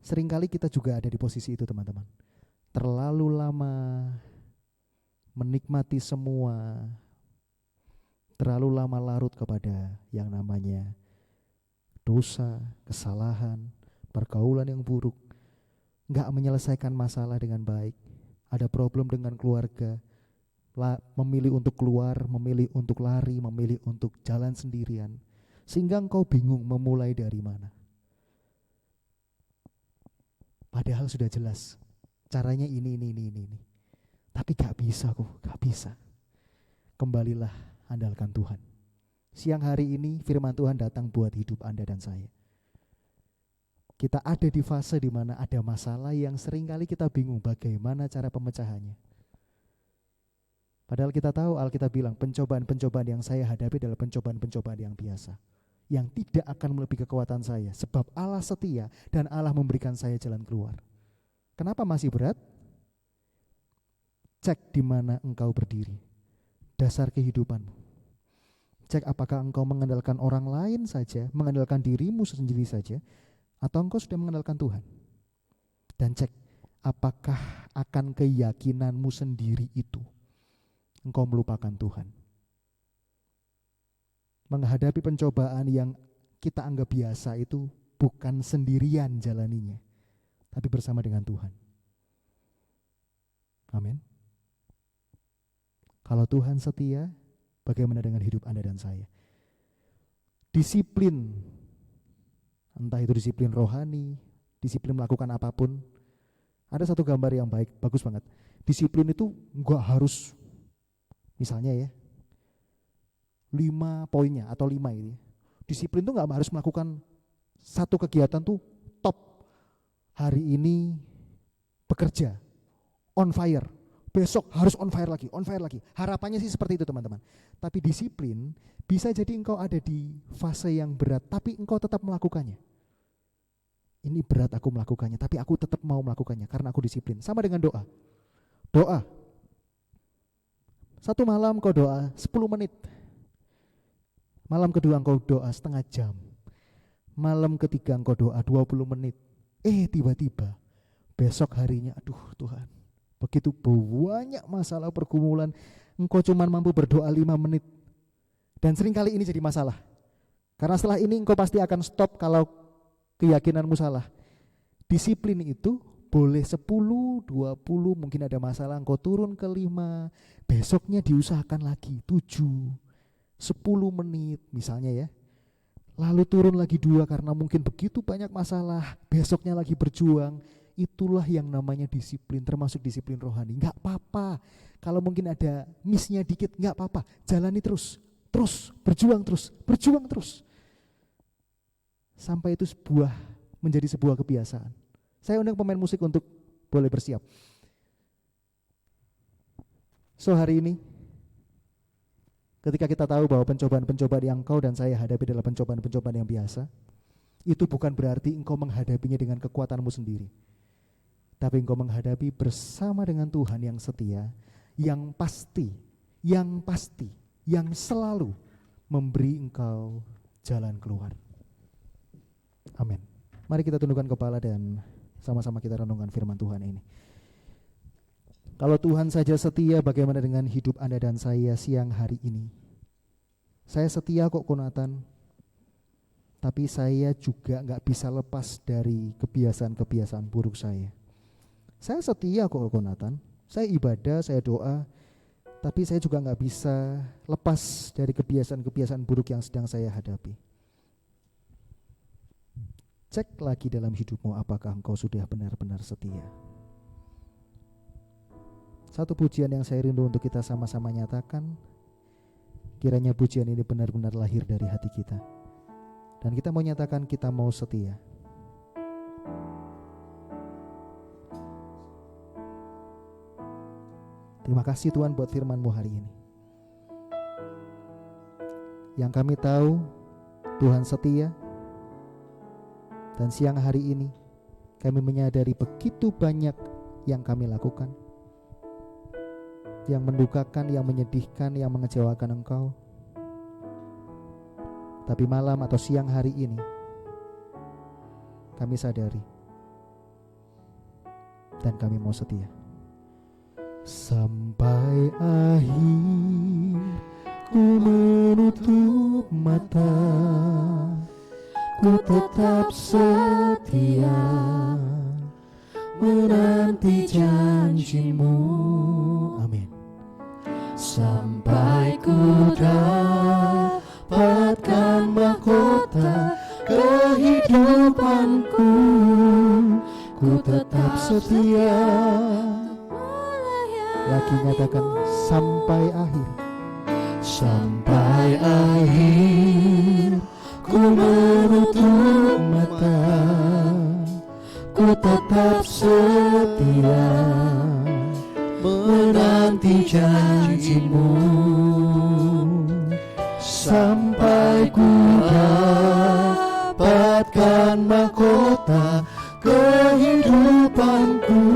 [SPEAKER 2] Seringkali kita juga ada di posisi itu teman-teman. Terlalu lama menikmati semua, terlalu lama larut kepada yang namanya dosa, kesalahan, pergaulan yang buruk, gak menyelesaikan masalah dengan baik, ada problem dengan keluarga, memilih untuk keluar, memilih untuk lari, memilih untuk jalan sendirian, sehingga engkau bingung memulai dari mana. Padahal sudah jelas caranya ini. Tapi gak bisa kok, gak bisa. Kembalilah andalkan Tuhan. Siang hari ini firman Tuhan datang buat hidup Anda dan saya. Kita ada di fase di mana ada masalah yang seringkali kita bingung bagaimana cara pemecahannya. Padahal kita tahu Alkitab bilang pencobaan-pencobaan yang saya hadapi adalah pencobaan-pencobaan yang biasa, yang tidak akan melebihi kekuatan saya, sebab Allah setia dan Allah memberikan saya jalan keluar. Kenapa masih berat? Cek di mana engkau berdiri, dasar kehidupanmu. Cek apakah engkau mengandalkan orang lain saja, mengandalkan dirimu sendiri saja, atau engkau sudah mengandalkan Tuhan. Dan cek apakah akan keyakinanmu sendiri itu engkau melupakan Tuhan. Menghadapi pencobaan yang kita anggap biasa itu bukan sendirian jalaninya, tapi bersama dengan Tuhan. Amin. Kalau Tuhan setia, bagaimana dengan hidup Anda dan saya? Disiplin, entah itu disiplin rohani, disiplin melakukan apapun. Ada satu gambar yang baik, bagus banget. Disiplin itu enggak harus, misalnya ya, 5 poinnya atau 5 ini. Disiplin itu enggak harus melakukan satu kegiatan tuh top. Hari ini bekerja, on fire. Besok harus on fire lagi. Harapannya sih seperti itu teman-teman. Tapi disiplin bisa jadi engkau ada di fase yang berat, tapi engkau tetap melakukannya. Ini berat aku melakukannya, tapi aku tetap mau melakukannya karena aku disiplin. Sama dengan doa. Doa. Satu malam kau doa 10 menit. Malam kedua engkau doa setengah jam. Malam ketiga engkau doa 20 menit. Tiba-tiba besok harinya, aduh Tuhan, begitu banyak masalah pergumulan, engkau cuma mampu berdoa 5 menit. Dan seringkali ini jadi masalah. Karena setelah ini engkau pasti akan stop kalau keyakinanmu salah. Disiplin itu boleh 10, 20, mungkin ada masalah engkau turun ke 5, besoknya diusahakan lagi 7, 10 menit misalnya ya. Lalu turun lagi 2 karena mungkin begitu banyak masalah, besoknya lagi berjuang. Itulah yang namanya disiplin, termasuk disiplin rohani. Enggak apa-apa kalau mungkin ada missnya dikit, enggak apa-apa, jalani terus, berjuang terus sampai itu menjadi sebuah kebiasaan. Saya undang pemain musik untuk boleh bersiap. So hari ini ketika kita tahu bahwa pencobaan-pencobaan yang engkau dan saya hadapi adalah pencobaan-pencobaan yang biasa, itu bukan berarti engkau menghadapinya dengan kekuatanmu sendiri, tapi engkau menghadapi bersama dengan Tuhan yang setia, yang pasti, yang selalu memberi engkau jalan keluar. Amin. Mari kita tundukkan kepala dan sama-sama kita renungkan firman Tuhan ini. Kalau Tuhan saja setia, bagaimana dengan hidup Anda dan saya siang hari ini? Saya setia kok Konatan, tapi saya juga gak bisa lepas dari kebiasaan-kebiasaan buruk saya. Saya setia kok Konatan, saya ibadah, saya doa, tapi saya juga gak bisa lepas dari kebiasaan-kebiasaan buruk yang sedang saya hadapi. Cek lagi dalam hidupmu, apakah engkau sudah benar-benar setia? Satu pujian yang saya rindu untuk kita sama-sama nyatakan, kiranya pujian ini benar-benar lahir dari hati kita, dan kita mau nyatakan kita mau setia. Terima kasih Tuhan buat firman-Mu hari ini. Yang kami tahu Tuhan setia, dan siang hari ini kami menyadari begitu banyak yang kami lakukan, yang mendukakan, yang menyedihkan, yang mengecewakan Engkau. Tapi malam atau siang hari ini kami sadari dan kami mau setia. Sampai akhir ku menutup mata, ku tetap setia menanti janji-Mu. Amin. sampai ku dapatkan mahkota kehidupanku.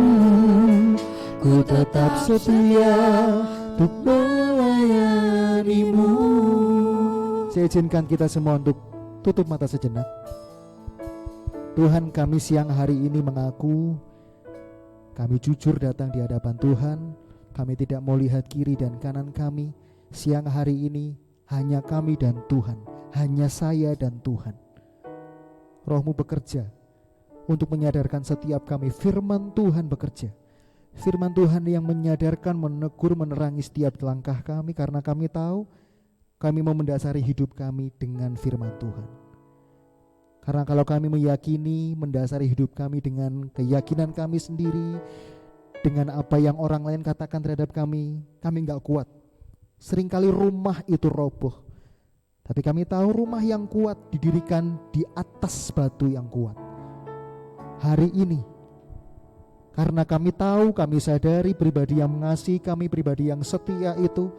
[SPEAKER 2] Ku tetap setia untuk melayanimu. Saya izinkan kita semua untuk tutup mata sejenak. Tuhan, kami siang hari ini mengaku kami jujur datang di hadapan Tuhan. Kami tidak mau lihat kiri dan kanan kami. Siang hari ini hanya kami dan Tuhan, hanya saya dan Tuhan. Roh-Mu bekerja untuk menyadarkan setiap kami. Firman Tuhan bekerja. Firman Tuhan yang menyadarkan, menegur, menerangi setiap langkah kami. Karena kami tahu kami mau mendasari hidup kami dengan firman Tuhan. Karena kalau kami meyakini, mendasari hidup kami dengan keyakinan kami sendiri, dengan apa yang orang lain katakan terhadap kami gak kuat. Seringkali rumah itu roboh. Tapi kami tahu rumah yang kuat didirikan di atas batu yang kuat. Hari ini, karena kami tahu, kami sadari pribadi yang mengasihi kami, pribadi yang setia itu,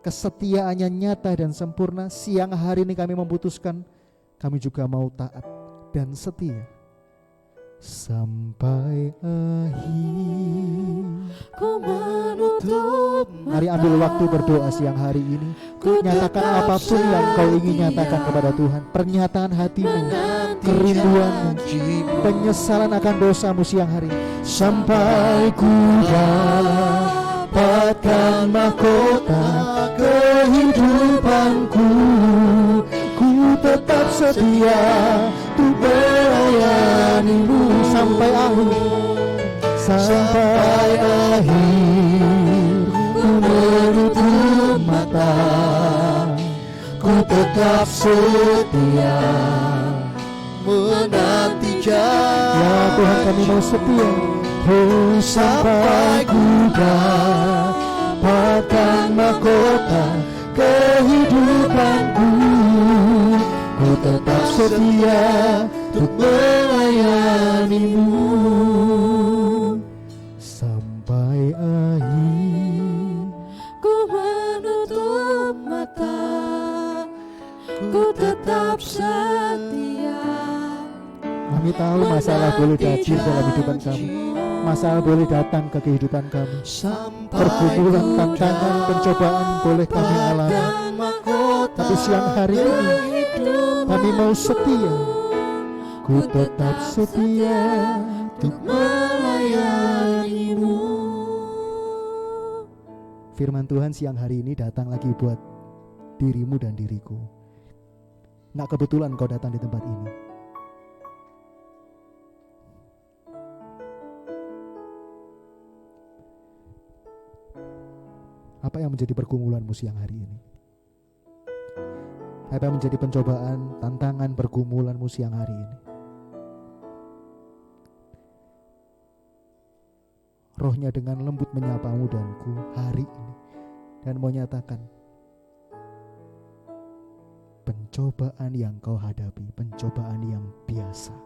[SPEAKER 2] kesetiaannya nyata dan sempurna. Siang hari ini kami memutuskan, kami juga mau taat dan setia sampai akhir.
[SPEAKER 1] Ku menutup mata.
[SPEAKER 2] Mari ambil waktu berdoa siang hari ini. Nyatakan apapun yang kau ingin nyatakan kepada Tuhan. Pernyataan hatimu, kerinduanmu, penyesalan akan dosamu siang hari ini. Sampai ku dapatkan mahkota kehidupanku. Ku tetap setia untuk melayanimu sampai akhir. Sampai akhir ku menutup mata. Ku tetap setia
[SPEAKER 1] menanti janji.
[SPEAKER 2] Ya Tuhan, kami mau setia. Oh, sampai ku dapatkan mahkota kehidupanku. Ku tetap setia untuk melayanimu sampai akhir.
[SPEAKER 1] Ku menutup mata, ku tetap setia.
[SPEAKER 2] Kami tahu masalah boleh hadir dalam kehidupan kami. Masalah boleh datang ke kehidupan kami. Pergumulan, tantangan, pencobaan boleh kami alami. Tapi siang hari ini kami mau setia. Ku tetap setia untuk melayanimu. Firman Tuhan siang hari ini datang lagi buat dirimu dan diriku. Nggak kebetulan kau datang di tempat ini. Apa yang menjadi pergumulanmu siang hari ini? Apa yang menjadi pencobaan, tantangan, pergumulanmu siang hari ini? Rohnya dengan lembut menyapamu danku hari ini dan mau nyatakan, pencobaan yang kau hadapi, pencobaan yang biasa.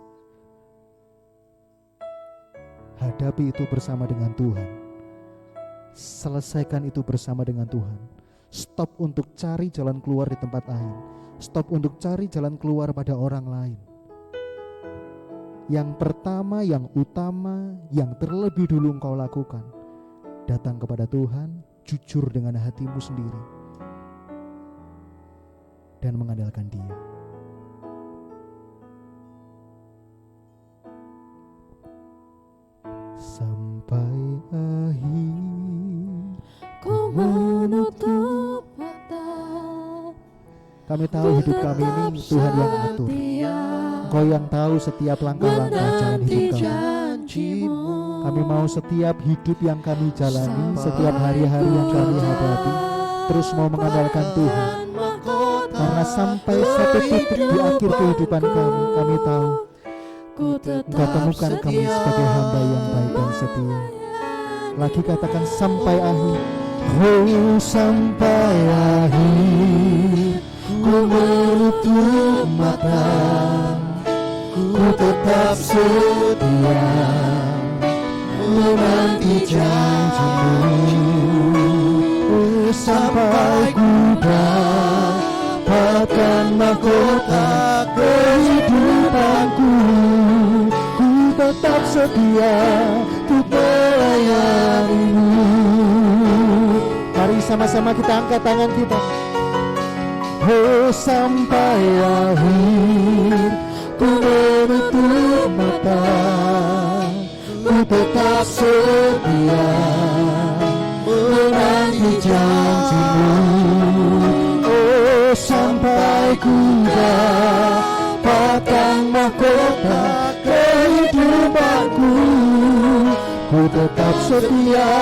[SPEAKER 2] Hadapi itu bersama dengan Tuhan. Selesaikan itu bersama dengan Tuhan. Stop untuk cari jalan keluar di tempat lain. Stop untuk cari jalan keluar pada orang lain. Yang pertama, yang utama, yang terlebih dulu engkau lakukan, datang kepada Tuhan, jujur dengan hatimu sendiri, dan mengandalkan Dia. Sampai akhir
[SPEAKER 1] ku menutup mata.
[SPEAKER 2] Kami tahu hidup kami ini Tuhan yang atur. Engkau yang tahu setiap langkah-langkah jalan hidup kami. Kami mau setiap hidup yang kami jalani, setiap hari-hari yang kami hadapi, terus mau mengandalkan Tuhan. Karena sampai satu titik di akhir kehidupan kami tahu Engkau temukan kami sebagai hamba yang baik dan setia. Lagi katakan sampai akhir. Oh, sampai akhir ku menutup mata. Ku tetap setia menanti janji-Mu. Oh, sampai ku dapat mahkota kehidupanku. Ku tetap setia untuk melayanimu. Mari sama-sama kita angkat tangan kita. Oh, sampai akhir ku menutup mata, ku tetap setia menanti janjimu. Oh, sampai ku dapatkan mahkota kehidupanku. Ku tetap setia,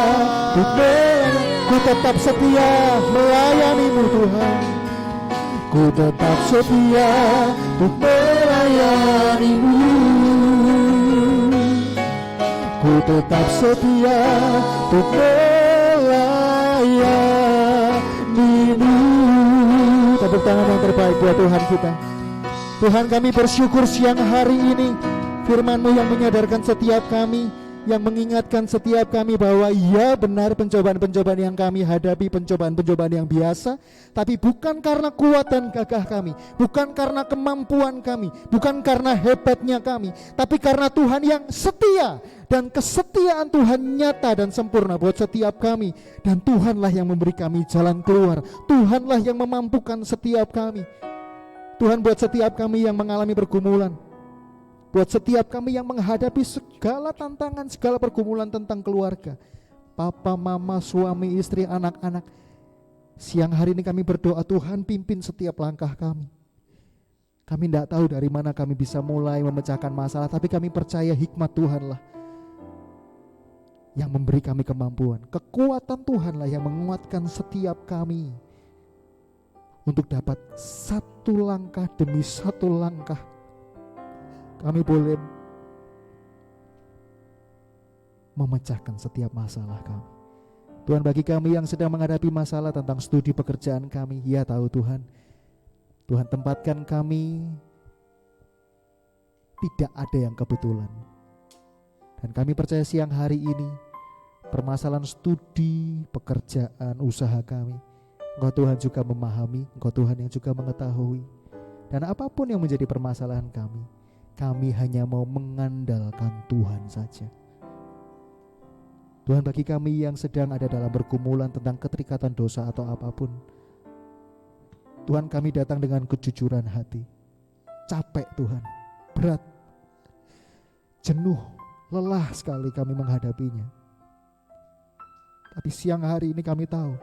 [SPEAKER 2] ku tetap setia melayanimu Tuhan. Ku tetap setia untuk melayanimu. Ku tetap setia untuk melayanimu. Tepuk tangan yang terbaik buat Tuhan kita. Tuhan, kami bersyukur siang hari ini firman-Mu yang menyadarkan setiap kami, yang mengingatkan setiap kami bahwa ya benar pencobaan-pencobaan yang kami hadapi, pencobaan-pencobaan yang biasa, tapi bukan karena kuat dan gagah kami, bukan karena kemampuan kami, bukan karena hebatnya kami, tapi karena Tuhan yang setia, dan kesetiaan Tuhan nyata dan sempurna buat setiap kami. Dan Tuhanlah yang memberi kami jalan keluar, Tuhanlah yang memampukan setiap kami. Tuhan, buat setiap kami yang mengalami pergumulan, buat setiap kami yang menghadapi segala tantangan, segala pergumulan tentang keluarga, papa, mama, suami, istri, anak-anak, siang hari ini kami berdoa, Tuhan pimpin setiap langkah kami. Kami tidak tahu dari mana kami bisa mulai memecahkan masalah, tapi kami percaya hikmat Tuhanlah yang memberi kami kemampuan. Kekuatan Tuhanlah yang menguatkan setiap kami untuk dapat satu langkah demi satu langkah kami boleh memecahkan setiap masalah kami. Tuhan, bagi kami yang sedang menghadapi masalah tentang studi pekerjaan kami, ya tahu Tuhan, Tuhan tempatkan kami, tidak ada yang kebetulan. Dan kami percaya siang hari ini, permasalahan studi, pekerjaan, usaha kami, Engkau Tuhan juga memahami, Engkau Tuhan yang juga mengetahui. Dan apapun yang menjadi permasalahan kami hanya mau mengandalkan Tuhan saja. Tuhan, bagi kami yang sedang ada dalam pergumulan tentang keterikatan dosa atau apapun, Tuhan, kami datang dengan kejujuran hati. Capek Tuhan, berat, jenuh, lelah sekali kami menghadapinya. Tapi siang hari ini kami tahu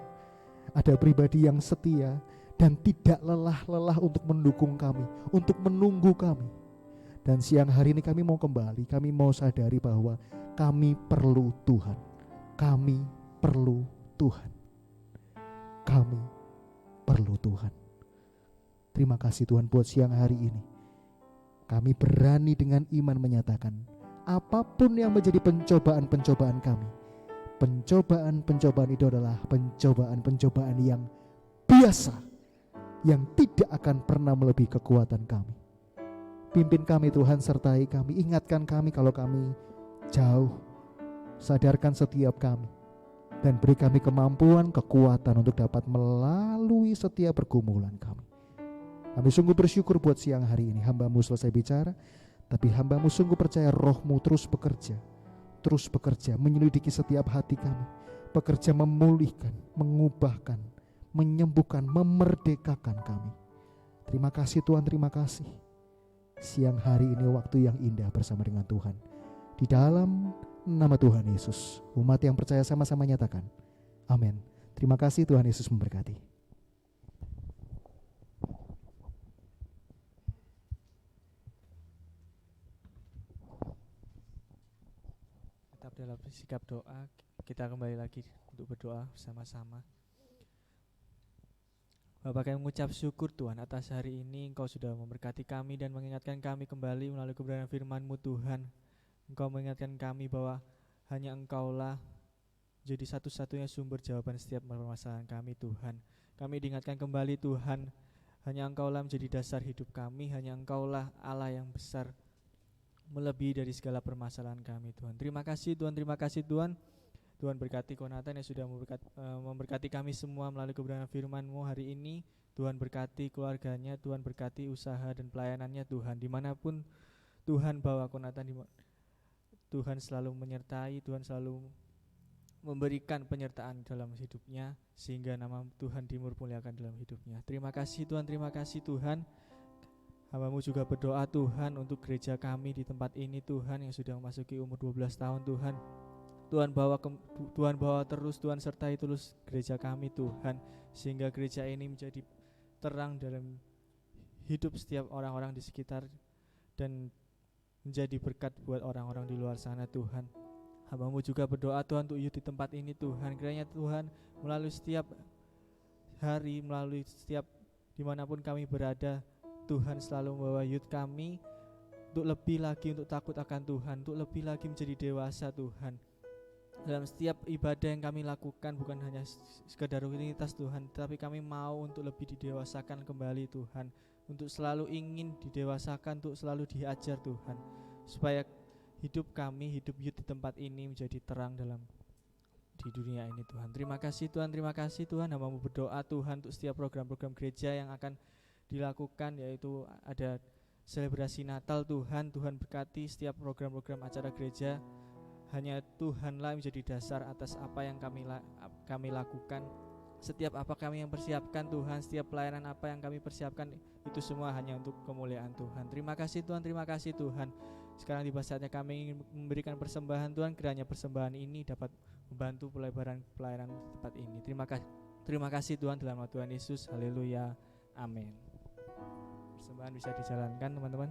[SPEAKER 2] ada pribadi yang setia dan tidak lelah-lelah untuk mendukung kami, untuk menunggu kami. Dan siang hari ini kami mau kembali, kami mau sadari bahwa kami perlu Tuhan. Kami perlu Tuhan. Kami perlu Tuhan. Terima kasih Tuhan buat siang hari ini. Kami berani dengan iman menyatakan, apapun yang menjadi pencobaan-pencobaan kami, pencobaan-pencobaan itu adalah pencobaan-pencobaan yang biasa, yang tidak akan pernah melebihi kekuatan kami. Pimpin kami Tuhan, sertai kami, ingatkan kami kalau kami jauh, sadarkan setiap kami, dan beri kami kemampuan, kekuatan untuk dapat melalui setiap pergumulan kami. Kami sungguh bersyukur buat siang hari ini, hamba-Mu selesai bicara, tapi hamba-Mu sungguh percaya Roh-Mu terus bekerja, menyelidiki setiap hati kami, bekerja memulihkan, mengubahkan, menyembuhkan, memerdekakan kami. Terima kasih Tuhan, terima kasih. Siang hari ini waktu yang indah bersama dengan Tuhan. Di dalam nama Tuhan Yesus, umat yang percaya sama-sama nyatakan, amin. Terima kasih, Tuhan Yesus memberkati.
[SPEAKER 3] Tetap dalam sikap doa, kita kembali lagi untuk berdoa bersama-sama. Bapak, kami mengucap syukur Tuhan atas hari ini Engkau sudah memberkati kami dan mengingatkan kami kembali melalui kebenaran firman-Mu Tuhan. Engkau mengingatkan kami bahwa hanya Engkaulah jadi satu-satunya sumber jawaban setiap permasalahan kami Tuhan. Kami diingatkan kembali Tuhan, hanya Engkaulah menjadi dasar hidup kami, hanya Engkaulah Allah yang besar melebihi dari segala permasalahan kami Tuhan. Terima kasih Tuhan, terima kasih Tuhan. Tuhan berkati Konatan yang sudah memberkati kami semua melalui kebenaran firman-Mu hari ini. Tuhan berkati keluarganya, Tuhan berkati usaha dan pelayanannya Tuhan. Dimanapun Tuhan bawa Konatan, Tuhan selalu menyertai, Tuhan selalu memberikan penyertaan dalam hidupnya, sehingga nama Tuhan dimurmuliakan dalam hidupnya. Terima kasih Tuhan. Hamba-Mu juga berdoa Tuhan untuk gereja kami di tempat ini Tuhan yang sudah memasuki umur 12 tahun Tuhan. Tuhan bawa terus, Tuhan sertai terus gereja kami Tuhan, sehingga gereja ini menjadi terang dalam hidup setiap orang-orang di sekitar dan menjadi berkat buat orang-orang di luar sana Tuhan. Hamba-Mu juga berdoa Tuhan untuk youth di tempat ini Tuhan. Kiranya Tuhan melalui setiap hari, melalui setiap dimanapun kami berada, Tuhan selalu membawa youth kami untuk lebih lagi untuk takut akan Tuhan, untuk lebih lagi menjadi dewasa Tuhan. Dalam setiap ibadah yang kami lakukan bukan hanya sekedar rutinitas Tuhan, tapi kami mau untuk lebih didewasakan kembali Tuhan, untuk selalu ingin didewasakan, untuk selalu diajar Tuhan, supaya hidup kami, hidup youth di tempat ini menjadi terang di dunia ini Tuhan. Terima kasih Tuhan. Hamba-Mu berdoa Tuhan untuk setiap program-program gereja yang akan dilakukan, yaitu ada selebrasi Natal Tuhan. Tuhan berkati setiap program-program acara gereja. Hanya Tuhanlah yang menjadi dasar atas apa yang kami lakukan. Setiap apa kami yang persiapkan Tuhan, setiap pelayanan apa yang kami persiapkan, itu semua hanya untuk kemuliaan Tuhan. Terima kasih Tuhan. Sekarang tiba saatnya kami ingin memberikan persembahan Tuhan. Kiranya persembahan ini dapat membantu pelebaran pelayanan tempat ini. Terima kasih Tuhan, dalam nama Tuhan Yesus. Haleluya. Amin. Persembahan bisa dijalankan teman-teman.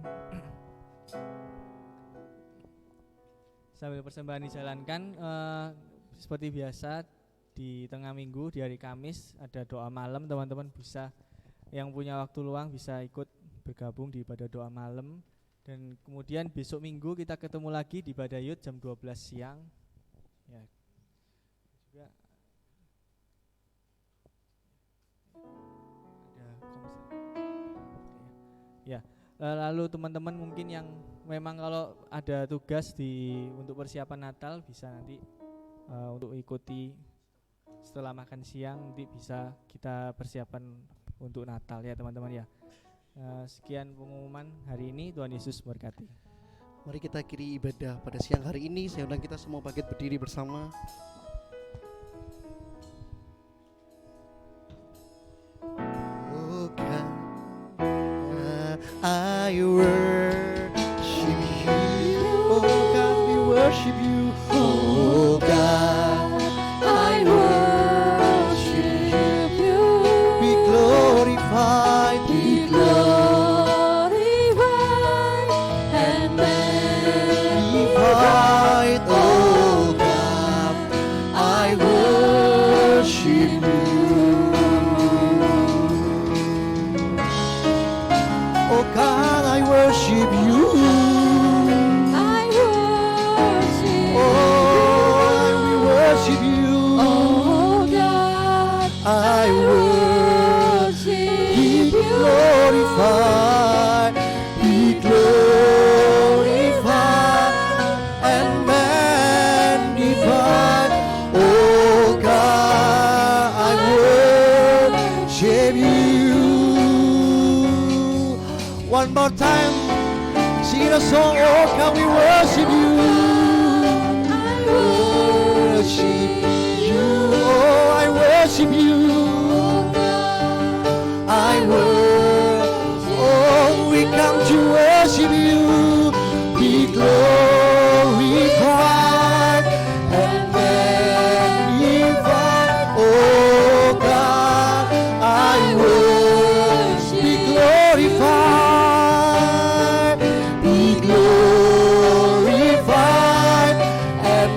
[SPEAKER 3] Sambil persembahan dijalankan, seperti biasa di tengah minggu, di hari Kamis ada doa malam. Teman-teman bisa, yang punya waktu luang bisa ikut bergabung di ibadah doa malam. Dan kemudian besok minggu kita ketemu lagi di ibadah youth jam 12 siang. Ya. Juga ada ya. Lalu teman-teman mungkin yang memang kalau ada tugas untuk persiapan Natal bisa nanti untuk ikuti setelah makan siang, nanti bisa kita persiapan untuk Natal ya teman-teman ya. Sekian pengumuman hari ini. Tuhan Yesus memberkati.
[SPEAKER 1] Mari kita akhiri ibadah pada siang hari ini. Saya undang kita semua bangkit berdiri bersama. Oh God, I worship you. Oh God, we worship you. Oh God, I worship you. Be glorified, be glorified and magnified. Oh God, I worship you. Oh God, I worship you.
[SPEAKER 4] I worship
[SPEAKER 1] Oh, we worship you.
[SPEAKER 4] Oh God,
[SPEAKER 1] I worship. Be glorified, be glorified and magnified. Oh God, I worship you. One more time, sing a song. Oh God, we worship you. Worship you. Oh, I worship you. I worship. Oh, we come to worship you. Be glorified and magnified. Oh God, I worship. Be glorified. Be glorified and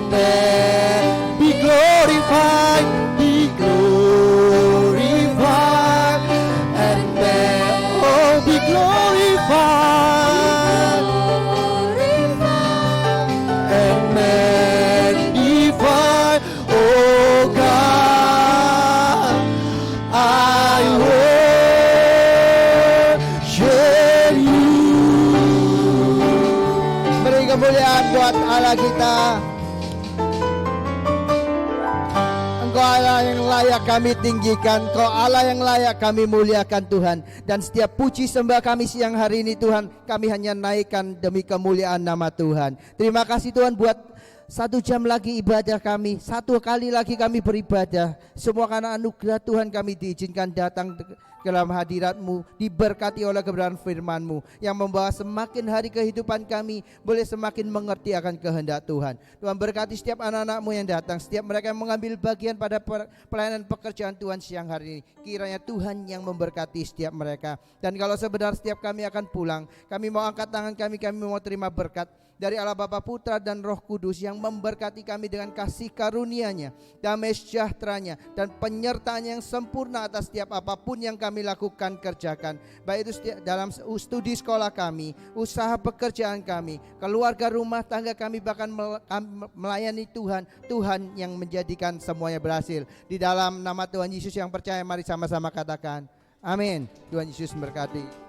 [SPEAKER 1] be glorified. Be glorified and oh, be glorified and magnified. Oh God, I worship you. Beri kemuliaan buat Allah kita.
[SPEAKER 5] Engkau Allah yang layak kami tinggikan, Engkau Allah yang layak kami muliakan Tuhan. Dan setiap puji sembah kami siang hari ini Tuhan, kami hanya naikkan demi kemuliaan nama Tuhan. Terima kasih Tuhan buat 1 jam lagi ibadah kami, 1 kali lagi kami beribadah. Semua karena anugerah Tuhan kami diizinkan datang ke dalam hadirat-Mu, diberkati oleh kebenaran firman-Mu yang membawa semakin hari kehidupan kami boleh semakin mengerti akan kehendak Tuhan. Tuhan berkati setiap anak-anak-Mu yang datang, setiap mereka yang mengambil bagian pada pelayanan pekerjaan Tuhan siang hari ini. Kiranya Tuhan yang memberkati setiap mereka. Dan kalau sebentar setiap kami akan pulang, kami mau angkat tangan kami mau terima berkat dari Allah Bapa, Putra dan Roh Kudus yang memberkati kami dengan kasih karunia-Nya, damai sejahteranya dan penyertaan yang sempurna atas setiap apapun yang kami lakukan kerjakan, baik itu dalam studi sekolah kami, usaha pekerjaan kami, keluarga rumah tangga kami, bahkan melayani Tuhan. Tuhan yang menjadikan semuanya berhasil. Di dalam nama Tuhan Yesus yang percaya, mari sama-sama katakan amin. Tuhan Yesus memberkati.